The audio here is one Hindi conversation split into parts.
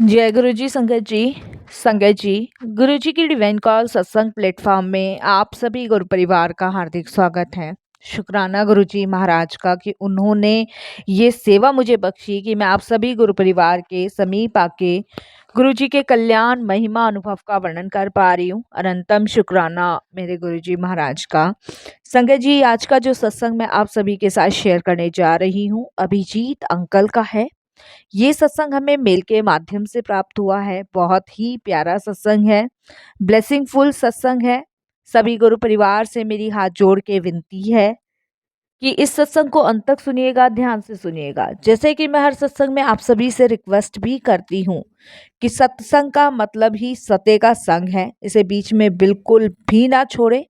जय गुरु जी संगत जी गुरु जी की डिवाइन कॉल सत्संग प्लेटफॉर्म में आप सभी गुरु परिवार का हार्दिक स्वागत है। शुक्राना गुरु जी महाराज का कि उन्होंने ये सेवा मुझे बख्शी कि मैं आप सभी गुरु परिवार के समीप आके गुरु जी के कल्याण महिमा अनुभव का वर्णन कर पा रही हूँ। अनंतम शुक्राना मेरे गुरु जी महाराज का। संगत जी, आज का जो सत्संग मैं आप सभी के साथ शेयर करने जा रही हूँ अभिजीत अंकल का है। ये सत्संग हमें मेल के माध्यम से प्राप्त हुआ है। बहुत ही प्यारा सत्संग है, ब्लेसिंगफुल सत्संग है। सभी गुरु परिवार से मेरी हाथ जोड़ के विनती है कि इस सत्संग को अंत तक सुनिएगा, ध्यान से सुनिएगा। जैसे कि मैं हर सत्संग में आप सभी से रिक्वेस्ट भी करती हूँ कि सत्संग का मतलब ही सत्य का संग है, इसे बीच में बिल्कुल भी ना छोड़े।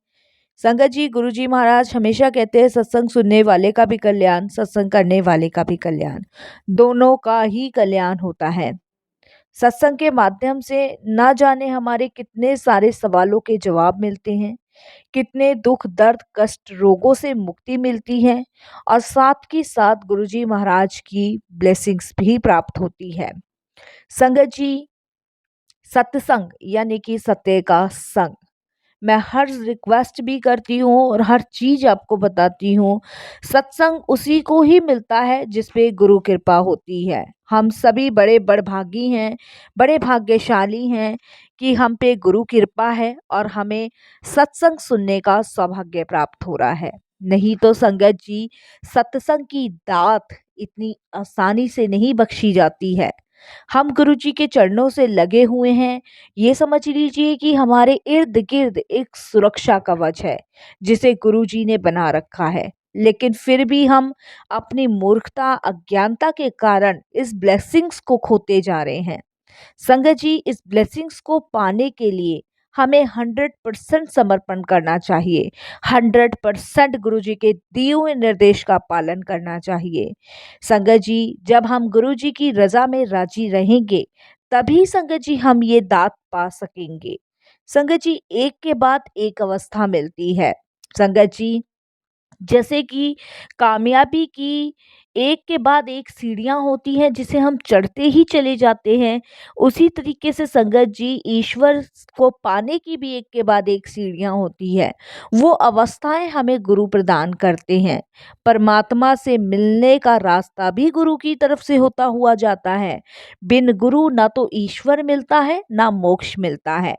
संगत जी, गुरु जी महाराज हमेशा कहते हैं सत्संग सुनने वाले का भी कल्याण, सत्संग करने वाले का भी कल्याण, दोनों का ही कल्याण होता है। सत्संग के माध्यम से ना जाने हमारे कितने सारे सवालों के जवाब मिलते हैं, कितने दुख दर्द कष्ट रोगों से मुक्ति मिलती है और साथ ही साथ गुरु जी महाराज की ब्लेसिंग्स भी प्राप्त होती है। संगत जी, सत्संग यानी कि सत्य का संग, मैं हर रिक्वेस्ट भी करती हूँ और हर चीज आपको बताती हूँ। सत्संग उसी को ही मिलता है जिस पे गुरु कृपा होती है। हम सभी बड़े बड़भागी हैं, बड़े भाग्यशाली हैं कि हम पे गुरु कृपा है और हमें सत्संग सुनने का सौभाग्य प्राप्त हो रहा है। नहीं तो संगत जी, सत्संग की दात इतनी आसानी से नहीं बख्शी जाती है। हम गुरु जी के चरणों से लगे हुए हैं। ये समझ लीजिए कि हमारे इर्द गिर्द एक सुरक्षा कवच है जिसे गुरु जी ने बना रखा है, लेकिन फिर भी हम अपनी मूर्खता अज्ञानता के कारण इस ब्लेसिंग्स को खोते जा रहे हैं। संगत जी, इस ब्लेसिंग्स को पाने के लिए हमें 100% समर्पण करना चाहिए। 100% गुरु जी के दिए हुए निर्देश का पालन करना चाहिए। संगत जी, जब हम गुरु जी की रजा में राजी रहेंगे तभी संगत जी हम ये दात पा सकेंगे। संगत जी, एक के बाद एक अवस्था मिलती है। संगत जी, जैसे कि कामयाबी की एक के बाद एक सीढ़ियां होती हैं जिसे हम चढ़ते ही चले जाते हैं, उसी तरीके से संगत जी ईश्वर को पाने की भी एक के बाद एक सीढ़ियां होती है। वो अवस्थाएं हमें गुरु प्रदान करते हैं। परमात्मा से मिलने का रास्ता भी गुरु की तरफ से होता हुआ जाता है। बिन गुरु ना तो ईश्वर मिलता है ना मोक्ष मिलता है।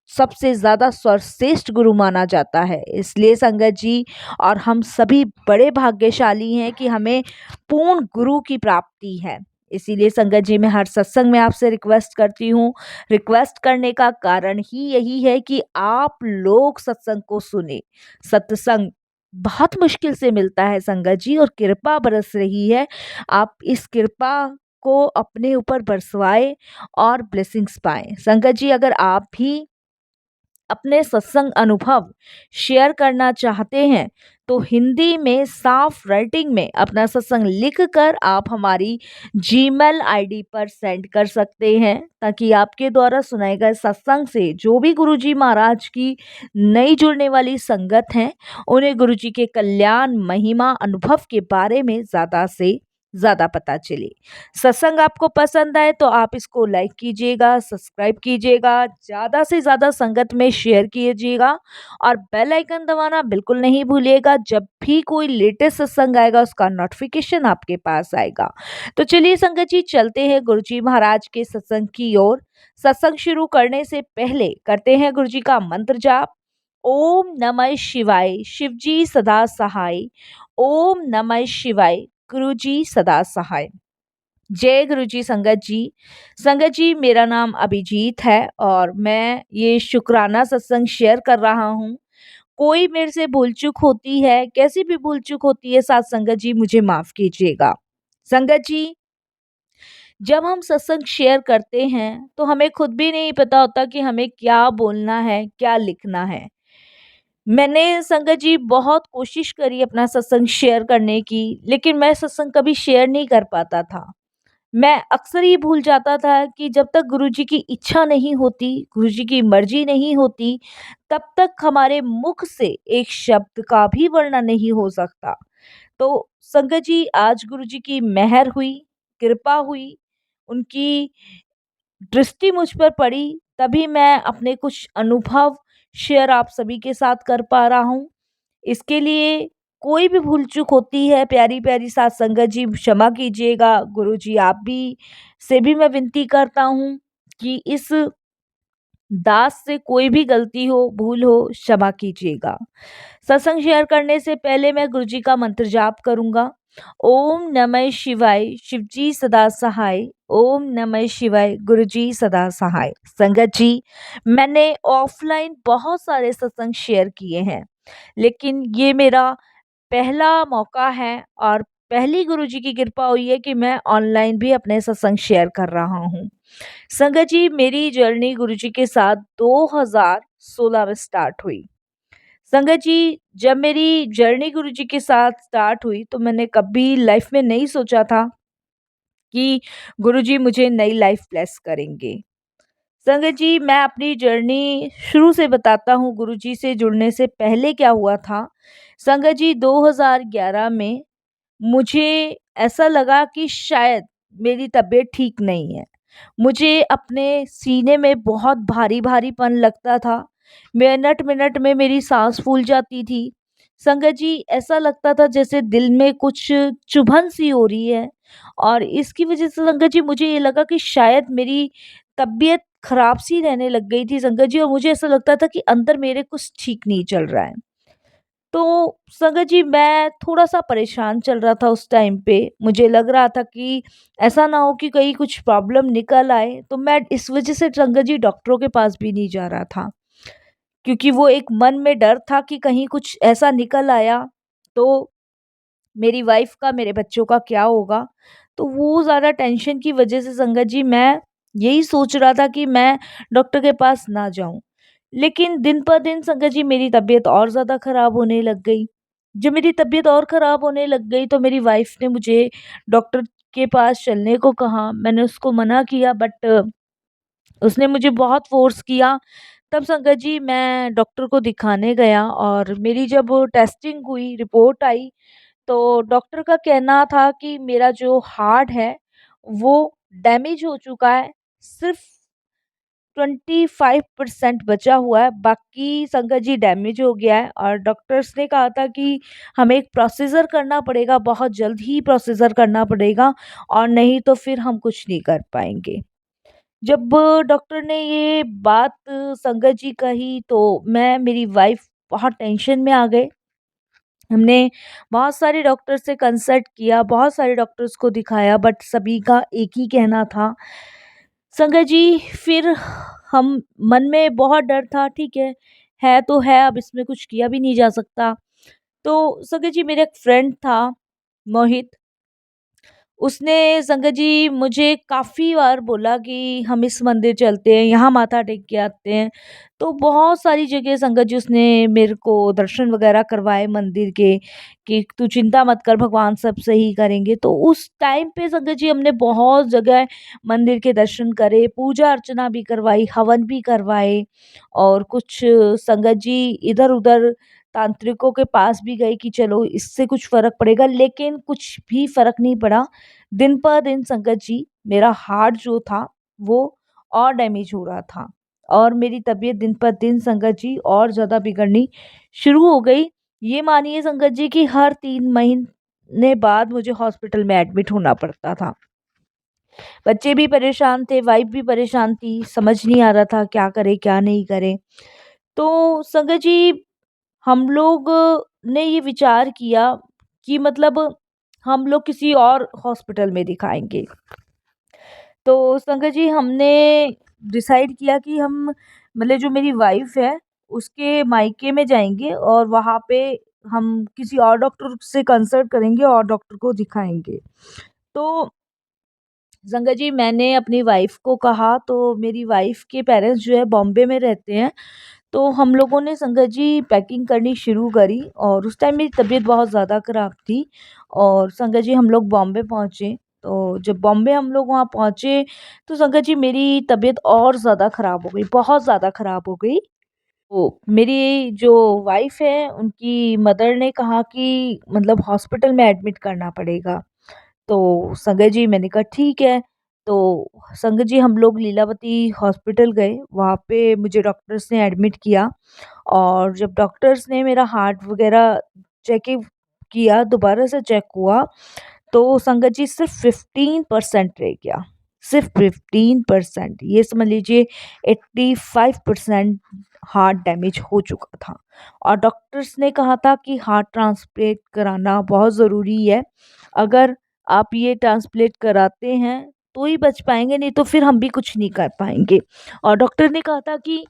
सबसे ज्यादा सर्वश्रेष्ठ गुरु माना जाता है। इसलिए संगत जी, और हम सभी बड़े भाग्यशाली हैं कि हमें पूर्ण गुरु की प्राप्ति है। इसीलिए संगत जी, मैं हर सत्संग में आपसे रिक्वेस्ट करती हूँ। रिक्वेस्ट करने का कारण ही यही है कि आप लोग सत्संग को सुने। सत्संग बहुत मुश्किल से मिलता है संगत जी, और कृपा बरस रही है। आप इस कृपा को अपने ऊपर बरसवाए और ब्लेसिंग्स पाएं। संगत जी, अगर आप भी अपने सत्संग अनुभव शेयर करना चाहते हैं तो हिंदी में साफ राइटिंग में अपना सत्संग लिखकर आप हमारी जीमेल आईडी पर सेंड कर सकते हैं, ताकि आपके द्वारा सुनाए गए सत्संग से जो भी गुरुजी महाराज की नई जुड़ने वाली संगत हैं उन्हें गुरुजी के कल्याण महिमा अनुभव के बारे में ज़्यादा से ज़्यादा पता चले। सत्संग आपको पसंद आए तो आप इसको लाइक कीजिएगा, सब्सक्राइब कीजिएगा, ज़्यादा से ज़्यादा संगत में शेयर कीजिएगा और बेल आइकन दबाना बिल्कुल नहीं भूलिएगा। जब भी कोई लेटेस्ट सत्संग आएगा उसका नोटिफिकेशन आपके पास आएगा। तो चलिए संगत जी, चलते हैं गुरुजी महाराज के सत्संग की ओर। सत्संग शुरू करने से पहले करते हैं गुरुजी का मंत्र जाप। ओम नमः शिवाय, शिवजी सदा सहाय। ओम नमः शिवाय, गुरुजी सदा सहाय। जय गुरु जी संगत जी। संगत जी, मेरा नाम अभिजीत है और मैं ये शुक्राना सत्संग शेयर कर रहा हूँ। कोई मेरे से भूल चूक होती है, कैसी भी भूल चूक होती है साथ संगत जी मुझे माफ कीजिएगा। संगत जी, जब हम सत्संग शेयर करते हैं तो हमें खुद भी नहीं पता होता कि हमें क्या बोलना है, क्या लिखना है। मैंने संगत जी बहुत कोशिश करी अपना सत्संग शेयर करने की, लेकिन मैं सत्संग कभी शेयर नहीं कर पाता था। मैं अक्सर ये भूल जाता था कि जब तक गुरुजी की इच्छा नहीं होती, गुरुजी की मर्जी नहीं होती, तब तक हमारे मुख से एक शब्द का भी वर्णन नहीं हो सकता। तो संगत जी, आज गुरुजी की मेहर हुई, कृपा हुई, उनकी दृष्टि मुझ पर पड़ी, तभी मैं अपने कुछ अनुभव शेयर आप सभी के साथ कर पा रहा हूँ। इसके लिए कोई भी भूल-चूक होती है, प्यारी-प्यारी सात संगत जी क्षमा कीजिएगा। गुरुजी आप भी से भी मैं विनती करता हूँ कि इस दास से कोई भी गलती हो, भूल हो, क्षमा कीजिएगा। सत्संग शेयर करने से पहले मैं गुरुजी का मंत्र जाप करूँगा। ओम नमः शिवाय, शिवजी सदा सहाय। ओम नमः शिवाय, गुरुजी सदा सहाय। संगत जी, मैंने ऑफ़लाइन बहुत सारे सत्संग शेयर किए हैं, लेकिन ये मेरा पहला मौका है और पहली गुरुजी की कृपा हुई है कि मैं ऑनलाइन भी अपने सत्संग शेयर कर रहा हूँ। संगत जी, मेरी जर्नी गुरुजी के साथ 2016 में स्टार्ट हुई। संगत जी, जब मेरी जर्नी गुरुजी के साथ स्टार्ट हुई तो मैंने कभी लाइफ में नहीं सोचा था कि गुरुजी मुझे नई लाइफ ब्लेस करेंगे। संगत जी, मैं अपनी जर्नी शुरू से बताता हूँ गुरुजी से जुड़ने से पहले क्या हुआ था। संगत जी, 2011 में मुझे ऐसा लगा कि शायद मेरी तबीयत ठीक नहीं है। मुझे अपने सीने में बहुत भारी-भारीपन लगता था। मिनट-मिनट में मेरी साँस फूल जाती थी। संगत जी, ऐसा लगता था जैसे दिल में कुछ चुभन-सी हो रही है और इसकी वज़ह से संगत जी मुझे ये लगा कि शायद मेरी तबीयत खराब-सी रहने लग गई थी संगत जी और मुझे ऐसा लगता था कि अंदर मेरे कुछ ठीक नहीं चल रहा है। तो संगत जी मैं थोड़ा-सा परेशान चल रहा था उस टाइम पे। मुझे लग रहा था कि ऐसा ना हो कि कहीं कुछ प्रॉब्लम निकल आए, तो मैं इस वज़ह से संगत जी डॉक्टरों के पास भी नहीं जा रहा था। क्योंकि वो एक मन में डर था कि कहीं कुछ ऐसा निकल आया, तो मेरी वाइफ़ का, मेरे बच्चों का क्या होगा? तो वो ज़्यादा टेंशन की वज़ह से संगत जी मैं यही सोच रहा था कि मैं डॉक्टर के पास ना जाऊँ। लेकिन दिन पर दिन संगत जी मेरी तबीयत और ज़्यादा ख़राब होने लग गई। जब मेरी तबीयत और ख़राब होने लग गई तो मेरी वाइफ़ ने मुझे डॉक्टर के पास चलने को कहा। मैंने उसको मना किया बट उसने मुझे बहुत फ़ोर्स किया। तब संगत जी मैं डॉक्टर को दिखाने गया और मेरी जब टेस्टिंग हुई, रिपोर्ट आई तो डॉक्टर का कहना था कि मेरा जो हार्ट है वो डैमेज हो चुका है। सिर्फ़ 25% बचा हुआ है, बाकी संगत जी डैमेज हो गया है और डॉक्टर्स ने कहा था कि हमें एक प्रोसीजर करना पड़ेगा, बहुत जल्द ही प्रोसीजर करना पड़ेगा और नहीं तो फिर हम कुछ नहीं कर पाएँगे। जब डॉक्टर ने ये बात संगत जी कही तो मैं, मेरी वाइफ़ बहुत टेंशन में आ गए। हमने बहुत सारे डॉक्टर से कंसल्ट किया, बहुत सारे डॉक्टर्स को दिखाया बट सभी का एक ही कहना था। संगत जी फिर हम मन में बहुत डर था, ठीक है तो है, अब इसमें कुछ किया भी नहीं जा सकता। तो संगत जी मेरा एक फ्रेंड था, मोहित, उसने संगत जी मुझे काफ़ी बार बोला कि हम इस मंदिर चलते हैं, यहाँ माथा टेक के आते हैं। तो बहुत सारी जगह संगत जी उसने मेरे को दर्शन वग़ैरह करवाए मंदिर के कि तू चिंता मत कर, भगवान सब सही करेंगे। तो उस टाइम पे संगत जी हमने बहुत जगह मंदिर के दर्शन करे, पूजा अर्चना भी करवाई, हवन भी करवाए और कुछ संगत जी इधर-उधर तांत्रिकों के पास भी गए कि चलो इससे कुछ फ़र्क पड़ेगा, लेकिन कुछ भी फ़र्क नहीं पड़ा। दिन पर दिन संगत जी मेरा हार्ट जो था वो और डैमेज हो रहा था और मेरी तबीयत दिन पर दिन संगत जी और ज़्यादा बिगड़नी शुरू हो गई। ये मानिए संगत जी कि हर 3 महीने बाद मुझे हॉस्पिटल में एडमिट होना पड़ता था। बच्चे भी परेशान थे, वाइफ़ भी परेशान थी, समझ नहीं आ रहा था क्या करें, क्या नहीं करें। तो संगत जी हम लोग ने ये विचार किया कि मतलब हम लोग किसी और हॉस्पिटल में दिखाएँगे। तो संगत जी हमने डिसाइड किया कि हम मतलब जो मेरी वाइफ़ है, उसके मायके में जाएँगे और वहाँ पे हम किसी और डॉक्टर से कंसल्ट करेंगे और डॉक्टर को दिखाएँगे। तो संगत जी मैंने अपनी वाइफ़ को कहा तो मेरी वाइफ़ के पेरेंट्स जो है बॉम्बे में रहते हैं। तो हम लोगों ने संगत जी पैकिंग करनी शुरू करी और उस टाइम मेरी तबीयत बहुत ज़्यादा ख़राब थी और संगत जी हम लोग बॉम्बे पहुँचे। तो जब बॉम्बे हम लोग वहाँ पहुँचे तो संगत जी मेरी तबीयत और ज़्यादा ख़राब हो गई, बहुत ज़्यादा ख़राब हो गई। तो मेरी जो वाइफ़ है उनकी मदर ने कहा कि मतलब हॉस्पिटल में एडमिट करना पड़ेगा। तो संगत जी मैंने कहा ठीक है। तो संगत जी हम लोग लीलावती हॉस्पिटल गए, वहाँ पे मुझे डॉक्टर्स ने एडमिट किया और जब डॉक्टर्स ने मेरा हार्ट वग़ैरह चेकअप किया, दोबारा से चेक हुआ, तो संगत जी सिर्फ़ 15% रह गया, सिर्फ़ 15%, ये समझ लीजिए 85% हार्ट डैमेज हो चुका था और डॉक्टर्स ने कहा था कि हार्ट ट्रांसप्लांट कराना बहुत ज़रूरी है। अगर आप ये ट्रांसप्लांट कराते हैं, तो ही बच पाएँगे, नहीं तो फिर हम भी कुछ नहीं कर पाएँगे। और डॉक्टर ने कहा था कि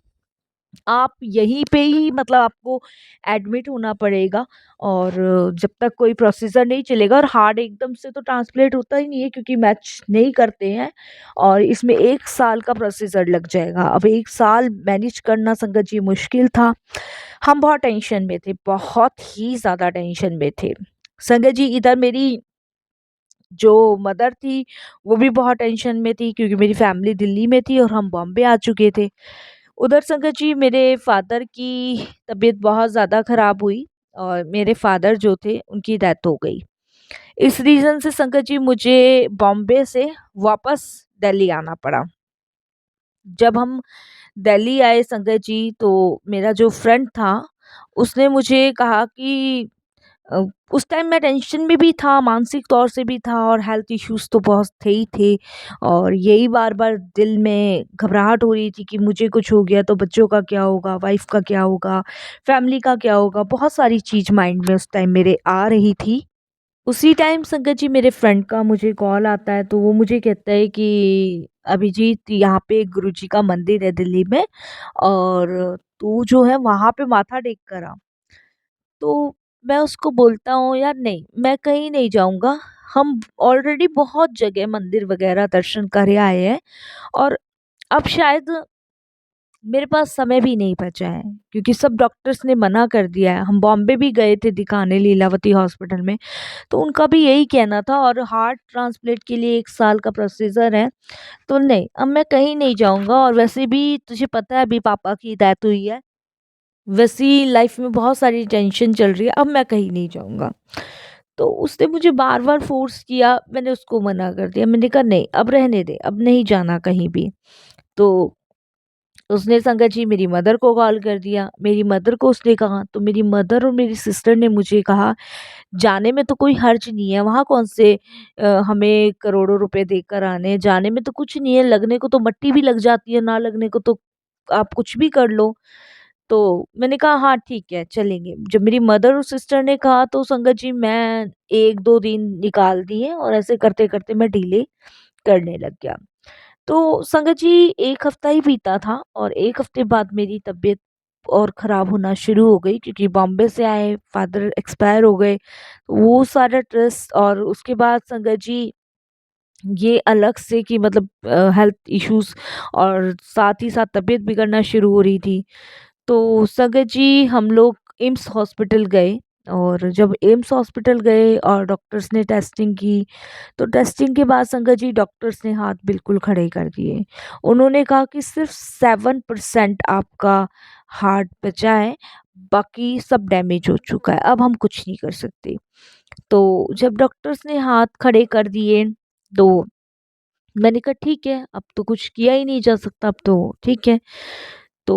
आप यहीं पे ही मतलब आपको एडमिट होना पड़ेगा और जब तक कोई प्रोसीजर नहीं चलेगा, और हार्ट एकदम से तो ट्रांसप्लांट होता ही नहीं है क्योंकि मैच नहीं करते हैं और इसमें 1 साल का प्रोसीजर लग जाएगा। अब 1 साल मैनेज करना संगत जी मुश्किल था। हम बहुत टेंशन में थे, बहुत ही ज़्यादा टेंशन में थे। संगत जी इधर मेरी जो मदर थी, वो भी बहुत टेंशन में थी क्योंकि मेरी फैमिली दिल्ली में थी और हम बॉम्बे आ चुके थे। उधर संगत जी मेरे फादर की तबीयत बहुत ज़्यादा ख़राब हुई और मेरे फादर जो थे उनकी डेथ हो गई। इस रीज़न से संगत जी मुझे बॉम्बे से वापस दिल्ली आना पड़ा। जब हम दिल्ली आए संगत जी, तो मेरा जो फ्रेंड था उसने मुझे कहा कि अ, उस टाइम मैं टेंशन में भी था, मानसिक तौर से भी था और हेल्थ इश्यूज़ तो बहुत थे ही थे और यही बार-बार दिल में घबराहट हो रही थी कि मुझे कुछ हो गया तो बच्चों का क्या होगा, वाइफ़ का क्या होगा, फैमिली का क्या होगा, बहुत सारी चीज़ माइंड में उस टाइम मेरे आ रही थी। उसी टाइम संगत जी मेरे फ्रेंड का मुझे कॉल आता है, तो वो मुझे कहता है कि अभिजीत, यहाँ पे एक गुरुजी का मंदिर है दिल्ली में और तू जो है वहाँ पे माथा टेक कर आ। तो मैं उसको बोलता हूँ, यार नहीं, मैं कहीं नहीं जाऊँगा। हम ऑलरेडी बहुत जगह मंदिर वगैरह दर्शन करे आए हैं और अब शायद मेरे पास समय भी नहीं बचा है क्योंकि सब डॉक्टर्स ने मना कर दिया है। हम बॉम्बे भी गए थे दिखाने लीलावती हॉस्पिटल में, तो उनका भी यही कहना था और हार्ट ट्रांसप्लांट के लिए 1 साल का प्रोसीजर है। तो नहीं, अब मैं कहीं नहीं जाऊँगा और वैसे भी तुझे पता है अभी पापा की डेथ हुई है। वैसी लाइफ में बहुत सारी टेंशन चल रही है, अब मैं कहीं नहीं जाऊँगा। तो उसने मुझे बार-बार फ़ोर्स किया, मैंने उसको मना कर दिया। मैंने कहा नहीं, अब रहने दे, अब नहीं जाना कहीं भी। तो उसने संगत जी मेरी मदर को कॉल कर दिया। मेरी मदर को उसने कहा, तो मेरी मदर और मेरी सिस्टर ने मुझे कहा, जाने में तो कोई हर्ज नहीं है, वहाँ कौन से हमें करोड़ों रुपए देकर आने हैं, जाने में तो कुछ नहीं है, लगने को तो मट्टी भी लग जाती है, ना लगने को तो आप कुछ भी कर लो। तो मैंने कहा हाँ ठीक है, चलेंगे। जब मेरी मदर और सिस्टर ने कहा तो संगत जी मैं 1-2 दिन निकाल दिए और ऐसे करते-करते मैं डिले करने लग गया। तो संगत जी 1 हफ्ता ही बीता था और 1 हफ्ते बाद मेरी तबीयत और ख़राब होना शुरू हो गई क्योंकि बॉम्बे से आए, फादर एक्सपायर हो गए। वो सारा स्ट्रेस और उसके बाद संगत जी ये अलग से कि मतलब हेल्थ इश्यूज़ और साथ ही साथ तबीयत बिगड़ना शुरू हो रही थी। तो संगत जी हम लोग एम्स हॉस्पिटल गए और जब एम्स हॉस्पिटल गए और डॉक्टर्स ने टेस्टिंग की, तो टेस्टिंग के बाद संगत जी डॉक्टर्स ने हाथ बिल्कुल खड़े कर दिए। उन्होंने कहा कि सिर्फ 7% आपका हार्ट बचा है, बाकी सब डैमेज हो चुका है, अब हम कुछ नहीं कर सकते। तो जब डॉक्टर्स ने हाथ खड़े कर दिए, तो मैंने कहा ठीक है, अब तो कुछ किया ही नहीं जा सकता, अब तो ठीक है। तो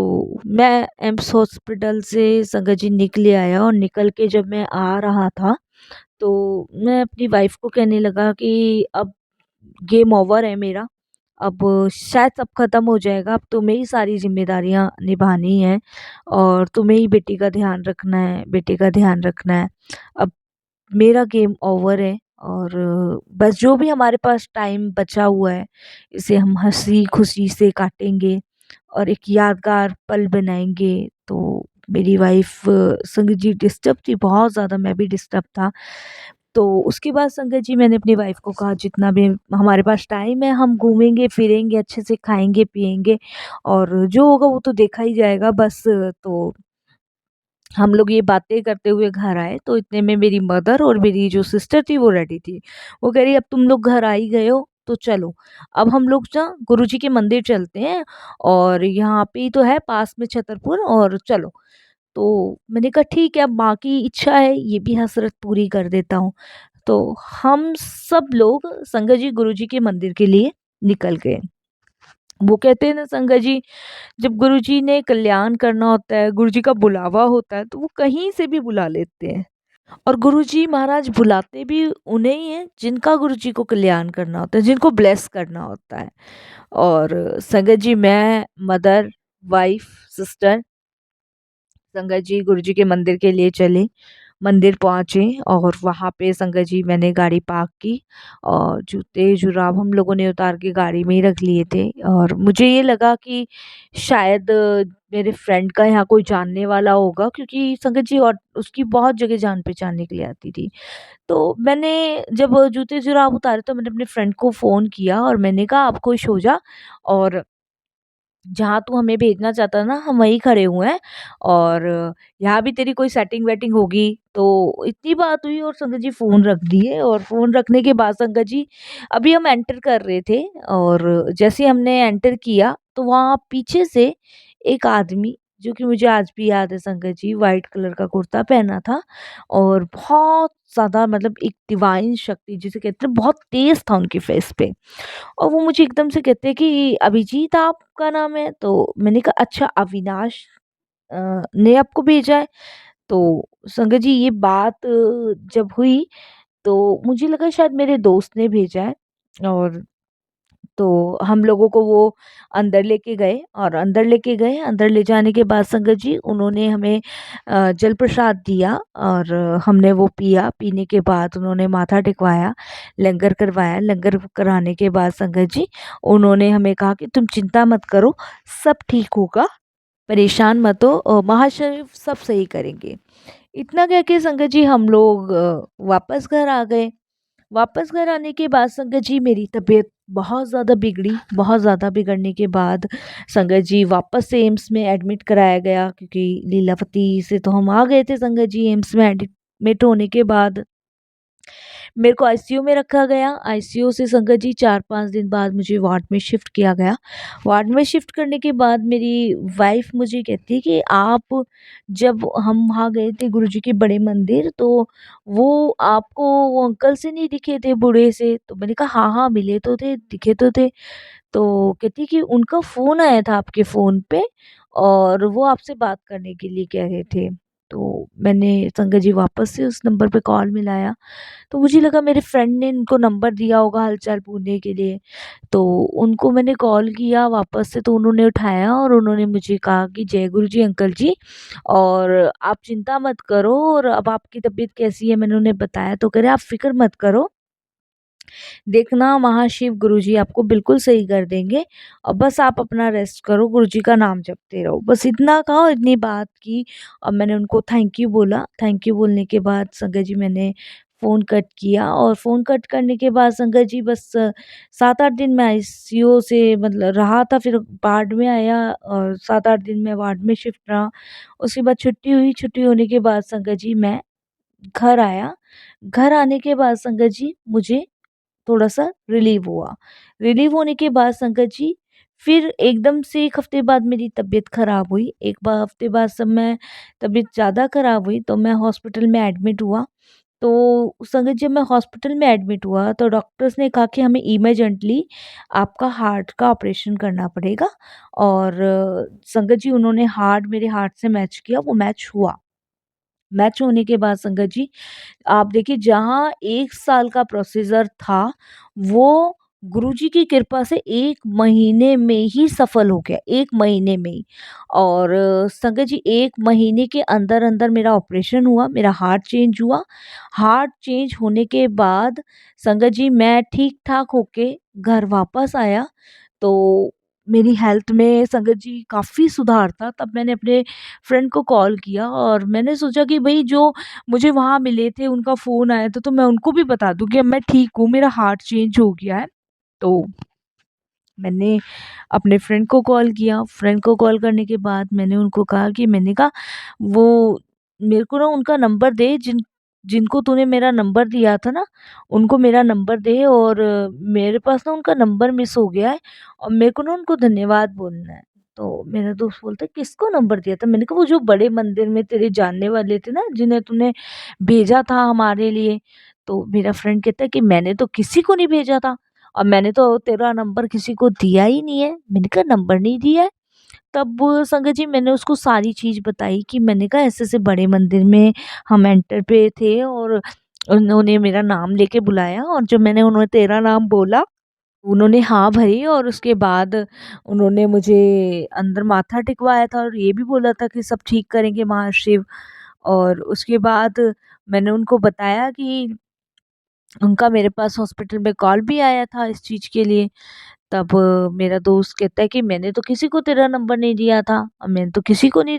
मैं एम्स हॉस्पिटल से संगत जी निकले आया और निकल के जब मैं आ रहा था, तो मैं अपनी वाइफ़ को कहने लगा कि अब गेम ओवर है मेरा, अब शायद सब ख़त्म हो जाएगा, अब तुम्हें ही सारी ज़िम्मेदारियाँ निभानी हैं और तुम्हें ही बेटी का ध्यान रखना है, बेटे का ध्यान रखना है। अब मेरा गेम ओवर है और बस जो भी हमारे पास टाइम बचा हुआ है, इसे हम हँसी-खुशी से काटेंगे और एक यादगार पल बनाएँगे। तो मेरी वाइफ़ संगत जी डिस्टर्ब थी बहुत ज़्यादा, मैं भी डिस्टर्ब था। तो उसके बाद संगत जी मैंने अपनी वाइफ़ को कहा जितना भी हमारे पास टाइम है हम घूमेंगे-फिरेंगे, अच्छे से खाएँगे-पिएँगे और जो होगा वो तो देखा ही जाएगा बस। तो हम लोग ये बातें करते हुए घर आए, तो इतने में मेरी मदर और मेरी जो सिस्टर थी वो रेडी थी। वो कह रही अब तुम लोग घर आ ही गए हो तो चलो, अब हम लोग ना गुरुजी के मंदिर चलते हैं और यहाँ पे ही तो है पास में छतरपुर, और चलो। तो मैंने कहा ठीक है, अब माँ की इच्छा है, ये भी हसरत पूरी कर देता हूँ। तो हम सब लोग संगत जी गुरुजी के मंदिर के लिए निकल गए। वो कहते हैं ना संगत जी, जब गुरुजी ने कल्याण करना होता है, गुरुजी का बुलावा होता है, तो वो कहीं से भी बुला लेते हैं। और गुरुजी महाराज बुलाते भी उन्हें ही हैं जिनका गुरुजी को कल्याण करना होता है, जिनको ब्लेस करना होता है। और संगत जी, मैं मदर, वाइफ, सिस्टर संगत जी गुरुजी के मंदिर के लिए चले। मंदिर पहुँचे और वहाँ पे संगत जी मैंने गाड़ी पार्क की और जूते-जुराब हम लोगों ने उतार के गाड़ी में ही रख लिए थे। और मुझे ये लगा कि शायद मेरे फ्रेंड का यहाँ कोई जानने वाला होगा, क्योंकि संगत जी और उसकी बहुत जगह जान-पहचान निकली आती थी। तो मैंने जब जूते-जुराब उतारे तो मैंने अपने फ्रेंड को फ़ोन किया और मैंने कहा, "आप खुश हो जा और जहाँ तू हमें भेजना चाहता ना, हम वहीं खड़े हुए हैं और यहाँ भी तेरी कोई सेटिंग वेटिंग होगी।" तो इतनी बात हुई और संगत जी फ़ोन रख दिए। और फ़ोन रखने के बाद संगत जी, अभी हम एंटर कर रहे थे और जैसे ही हमने एंटर किया तो वहाँ पीछे से एक आदमी, जो कि मुझे आज भी याद है संगत जी, वाइट कलर का कुर्ता पहना था और बहुत ज़्यादा, मतलब एक डिवाइन शक्ति जिसे कहते हैं, बहुत तेज़ था उनके फेस पे। और वो मुझे एकदम से कहते हैं कि अभिजीत आपका नाम है? तो मैंने कहा अच्छा, अविनाश ने आपको भेजा है। तो संगत जी ये बात जब हुई तो मुझे लगा शायद मेरे दोस्त ने भेजा है। और तो हम लोगों को वो अंदर लेके गए और अंदर ले जाने के बाद संगत जी उन्होंने हमें जल प्रसाद दिया और हमने वो पिया। पीने के बाद उन्होंने माथा टेकवाया, लंगर करवाया। लंगर कराने के बाद संगत जी उन्होंने हमें कहा कि तुम चिंता मत करो, सब ठीक होगा, परेशान मत हो, महाशिव सब सही करेंगे। इतना कह के संगत जी हम लोग वापस घर आ गए। वापस घर आने के बाद संगत जी मेरी तबीयत बहुत ज़्यादा बिगड़ी। बहुत ज़्यादा बिगड़ने के बाद संगत जी वापस से एम्स में एडमिट कराया गया, क्योंकि लीलावती से तो हम आ गए थे संगत जी। एम्स में एडमिट होने के बाद मेरे को आईसीयू में रखा गया। आईसीयू से संगत जी 4-5 दिन बाद मुझे वार्ड में शिफ्ट किया गया। वार्ड में शिफ्ट करने के बाद मेरी वाइफ़ मुझे कहती है कि आप, जब हम वहाँ गए थे गुरुजी के बड़े मंदिर, तो वो आपको वो अंकल से नहीं दिखे थे, बूढ़े से? तो मैंने कहा हाँ, हाँ, मिले तो थे, दिखे तो थे। तो कहती कि उनका फ़ोन आया था आपके फ़ोन पे और वो आपसे बात करने के लिए कह रहे थे। तो मैंने संगत जी वापस से उस नंबर पे कॉल मिलाया, तो मुझे लगा मेरे फ्रेंड ने इनको नंबर दिया होगा हाल-चाल पूछने के लिए। तो उनको मैंने कॉल किया वापस से, तो उन्होंने उठाया और उन्होंने मुझे कहा कि जय गुरु जी अंकल जी, और आप चिंता मत करो, और अब आपकी तबीयत कैसी है मैंने उन्हें बताया। तो कह रहे आप फ़िक्र मत करो, देखना महाशिव गुरुजी आपको बिल्कुल सही कर देंगे और बस आप अपना रेस्ट करो, गुरुजी का नाम जपते रहो। बस इतना कहा और इतनी बात की और मैंने उनको थैंक यू बोला। थैंक यू बोलने के बाद संगत जी मैंने फ़ोन कट किया और फ़ोन कट करने के बाद संगत जी बस 7-8 दिन मैं आईसीयू से मतलब रहा था, फिर वार्ड में आया और 7-8 दिन मैं वार्ड में शिफ्ट रहा। उसके बाद छुट्टी हुई, छुट्टी होने के बाद संगत जी मैं घर आया। घर आने के बाद संगत जी मुझे थोड़ा-सा रिलीव हुआ। रिलीव होने के बाद संगत जी फिर एकदम से 1 हफ्ते बाद मेरी तबीयत ख़राब हुई। 1 बा हफ्ते बाद जब मैं तबीयत ज़्यादा ख़राब हुई तो मैं हॉस्पिटल में एडमिट हुआ। तो संगत जब मैं हॉस्पिटल में एडमिट हुआ तो डॉक्टर्स ने कहा कि हमें इमरजेंटली आपका हार्ट का ऑपरेशन करना पड़ेगा। और संगत जी उन्होंने हार्ट मेरे हार्ट से मैच किया, वो मैच हुआ। मैच होने के बाद संगत जी आप देखिए, जहाँ 1 साल का प्रोसीज़र था, वो गुरुजी की कृपा से 1 महीने में ही सफल हो गया, 1 महीने में ही। और संगत जी 1 महीने के अंदर-अंदर मेरा ऑपरेशन हुआ, मेरा हार्ट चेंज हुआ। हार्ट चेंज होने के बाद संगत जी मैं ठीक-ठाक होके घर वापस आया, तो मेरी हेल्थ में संगत जी काफ़ी सुधार था। तब मैंने अपने फ्रेंड को कॉल किया और मैंने सोचा कि भई जो मुझे वहाँ मिले थे, उनका फ़ोन आया था, तो मैं उनको भी बता दूँ कि अब मैं ठीक हूँ, मेरा हार्ट चेंज हो गया है। तो मैंने अपने फ्रेंड को कॉल किया, फ्रेंड को कॉल करने के बाद मैंने उनको कहा कि मैंने कहा, "वो मेरे को ना उनका नंबर दे, जिनको तूने मेरा नंबर दिया था ना, उनको मेरा नंबर दे, और मेरे पास ना उनका नंबर मिस हो गया है और मेरे को ना उनको धन्यवाद बोलना है।" तो मेरा दोस्त बोलता है, "किसको नंबर दिया था?" मैंने कहा, "वो जो बड़े मंदिर में तेरे जानने वाले थे ना, जिन्हें तूने भेजा था हमारे लिए।" तो मेरा फ्रेंड कहता है कि मैंने तो किसी को नहीं भेजा था। और मैंने तो तेरा नंबर किसी को दिया ही नहीं है। मैंने कहा नंबर नहीं दिया है। तब संगत जी मैंने उसको सारी चीज़ बताई कि मैंने कहा ऐसे-ऐसे बड़े मंदिर में हम एंटर पे थे और उन्होंने मेरा नाम लेके बुलाया और जब मैंने उन्हें तेरा नाम बोला, उन्होंने हाँ भरी और उसके बाद उन्होंने मुझे अंदर माथा टेकवाया था और ये भी बोला था कि सब ठीक करेंगे महाशिव। और उसके बाद मैंने उनको बताया कि उनका मेरे पास हॉस्पिटल में कॉल भी आया था इस चीज़ के लिए। तब मेरा दोस्त कहता है कि मैंने तो किसी को तेरा नंबर नहीं दिया था और मैंने तो किसी को नहीं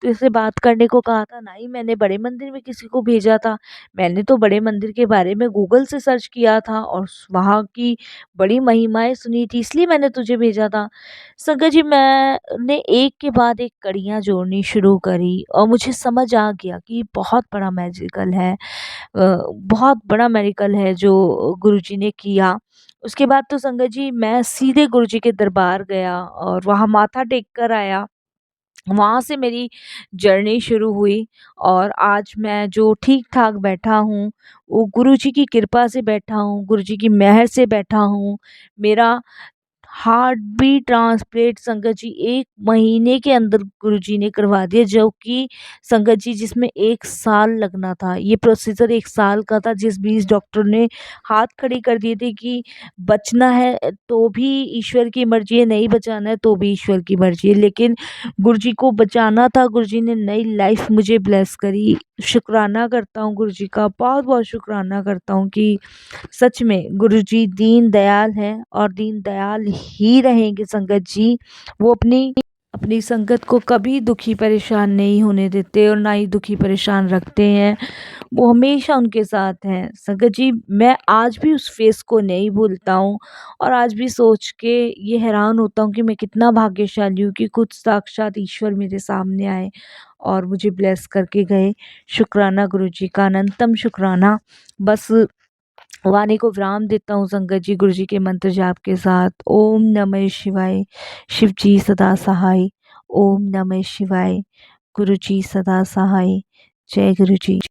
तेरे से बात करने को कहा था, ना ही मैंने बड़े मंदिर में किसी को भेजा था। मैंने तो बड़े मंदिर के बारे में गूगल से सर्च किया था और वहाँ की बड़ी महिमाएँ सुनी थी, इसलिए मैंने तुझे भेजा था। संगत जी मैंने एक के बाद एक कड़ियाँ जोड़नी शुरू करी और मुझे समझ आ गया कि बहुत बड़ा मैजिकल है। बहुत बड़ा मेरेकल है जो गुरुजी ने किया। उसके बाद तो संगत जी मैं सीधे गुरुजी के दरबार गया और वहाँ माथा टेक कर आया। वहाँ से मेरी जर्नी शुरू हुई और आज मैं जो ठीक-ठाक बैठा हूँ, वो गुरुजी की कृपा से बैठा हूँ, गुरुजी की मेहर से बैठा हूँ। मेरा हार्ट बीट ट्रांसप्लेंट संगत जी 1 महीने के अंदर गुरुजी ने करवा दिया, जो कि संगत जी जिसमें 1 साल लगना था। ये प्रोसीजर 1 साल का था, जिस बीच डॉक्टर ने हाथ खड़ी कर दिए थे कि बचना है तो भी ईश्वर की मर्ज़ी है, नहीं बचाना है तो भी ईश्वर की मर्ज़ी है। लेकिन गुरुजी को बचाना था, गुरुजी ने नई लाइफ़ मुझे ब्लेस करी। शुकराना करता हूँ गुरुजी का, बहुत-बहुत शुकराना करता हूँ कि सच में गुरुजी दीन दयाल हैं और दीन दयाल ही रहेंगे संगत जी। वो अपनी अपनी संगत को कभी दुखी परेशान नहीं होने देते और ना ही दुखी परेशान रखते हैं। वो हमेशा उनके साथ हैं। संगत जी मैं आज भी उस फेस को नहीं भूलता हूँ और आज भी सोच के ये हैरान होता हूँ कि मैं कितना भाग्यशाली हूँ कि खुद साक्षात ईश्वर मेरे सामने आए और मुझे ब्लेस करके गए। शुकराना गुरुजी का, अनंतम शुकराना। बस वाणी को विराम देता हूँ संगत जी गुरु जी के मंत्र जाप के साथ। ओम नमः शिवाय। शिव जी सदा सहाय। ओम नमः शिवाय। गुरु जी सदा सहाय। जय गुरु जी।